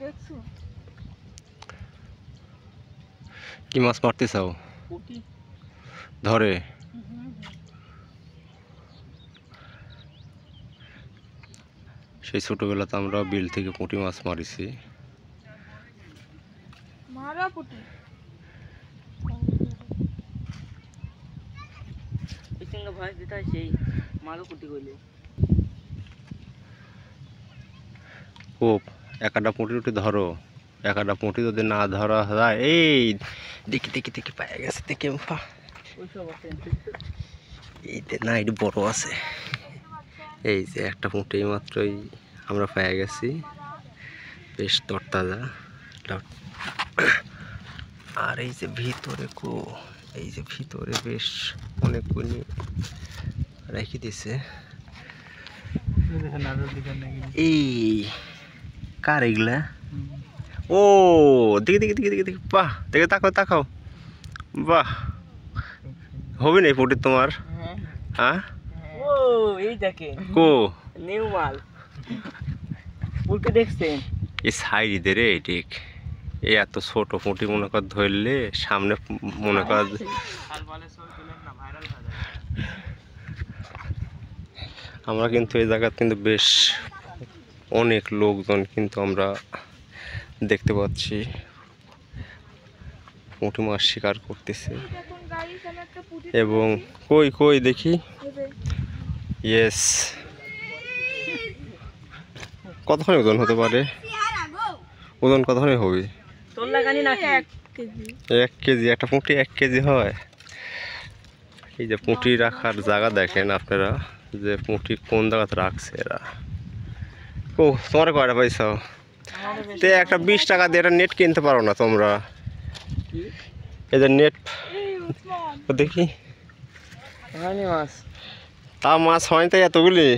দেখছো কি মাছ মারতে চাও? ধরে সেই ছোটবেলাতে আমরা বিল থেকে পুঁটি মাছ মারিছি। মারা পুঁটি ভয়েস দিতে হয় সেই মারো পুঁটি কইলে খুব একটা পুঁটি টুটি ধরো, একটা পুঁটি যদি না ধরা যায়, এই দেখি দেখি দেখি পায়ে গেছে, দেখি এই না একটু বড় আছে। এই যে একটা পুঁটি মাত্রই আমরা পেয়ে গেছি, বেশ তরতাজা। আর এই যে ভিতরে এই যে ভিতরে বেশ অনেকগুলি রেখে দিছে। এই কার এগুলা? ও দেখি দেখি দেখি দেখি দেখি, বাহ দেখে তাকাও তাকাও, বাহ হবে না পুঁটি তোমার? হ্যাঁ ও এই দেখেন কো নিউ মাল পুঁটি দেখছেন? এই সাইডে রে ঠিক এই এত ছোট পুঁটি মনে কর ধরলে সামনে মনে কর। আমরা কিন্তু এই জায়গা কিন্তু বেশ অনেক লোকজন কিন্তু আমরা দেখতে পাচ্ছি পুঁটি মাছ শিকার করতেছে। এবং কই কই দেখি, ইয়েস। কতখানি ওজন হতে পারে? ওজন কতখানি হবে? 1 কেজি? একটা পুঁটি 1 কেজি হয়? এই যে পুঁটি রাখার জায়গা দেখেন আপনারা, যে পুঁটি কোন জায়গাতে রাখছে এরা। ও তোমার কয়টা পাইছো? তে একটা 20 টাকা দিয়ে একটা নেট কিনতে পারো না তোমরা? এই যে নেট দেখি, তা মাছ হয় তাই এতগুলি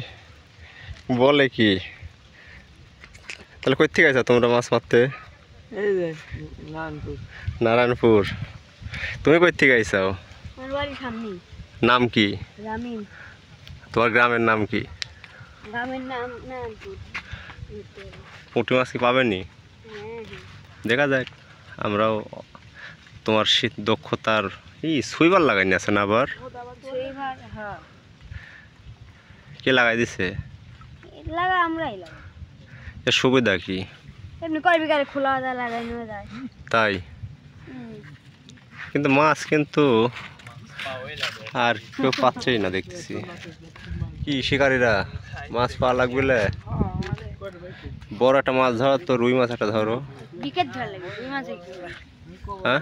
বলে কি? তাহলে কই থেকে আছো তোমরা মাছ মারতে? নারায়ণপুর। তুমি কই থেকে আইসাও? নাম কি তোমার গ্রামের নাম কি? পুঁটি মাছ কি পাবেনি? দেখা যাক, আমরাও তোমার শীত দক্ষতার সুইবার লাগাইনি আছে না? আবার কে লাগাই দিছে? এর সুবিধা কি? তাই কিন্তু মাছ কিন্তু আর কেউ পাচ্ছেই না দেখতেছি। কি শিকারীরা মাছ পাওয়া লাগবে? বড় একটা মাছ ধরো তো, রুই মাছ একটা ধরো। হ্যাঁ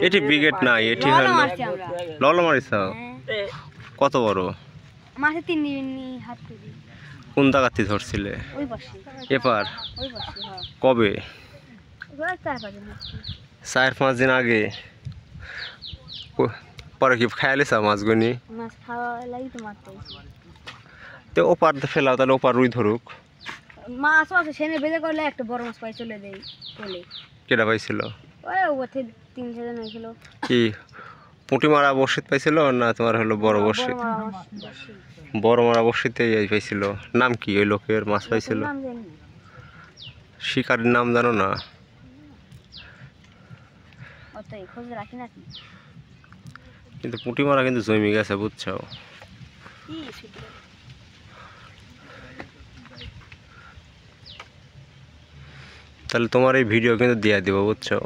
এটি ব্রিগেড না, এটি হলো লল মারিস। কত বড়? কোন জায়গাতে ধরছিলে? এপার কবে? 4-5 দিন আগে। পরে কি খাইলিস মাছগুনি? তো ওপার ফেলাও, তাহলে ওপার রুই ধরুক। মাছ আছে সেনে বেজে করলে একটা বড় মাছ পাই চলে দেই চলে। কেটা পাইছিল? ওই ওতে 3-4 জন হইছিল। কি পুঁটি মারা বড়শিত পাইছিল না তোমার হলো বড় বড়শি? বড় মারা বড়শিতে পাইছিল। নাম কি ওই লোকের? মাছ পাইছিল শিকারীর নাম জানো না? অতই খোঁজ রাখি না। কিন্তু পুঁটি মারা কিন্তু জমি গেছে বুঝছো? তাহলে তোমার এই ভিডিও কিন্তু দিয়ে দিব বুঝছো?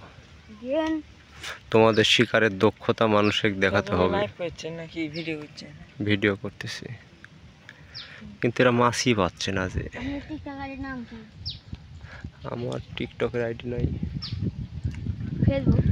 তোমাদের শিকারের দক্ষতা মানুষকে দেখাতে হবে। ভিডিও করতেছি কিন্তু এরা মাছই পাচ্ছে না। যে আমার টিকটকের আইডি নাই, ফেসবুক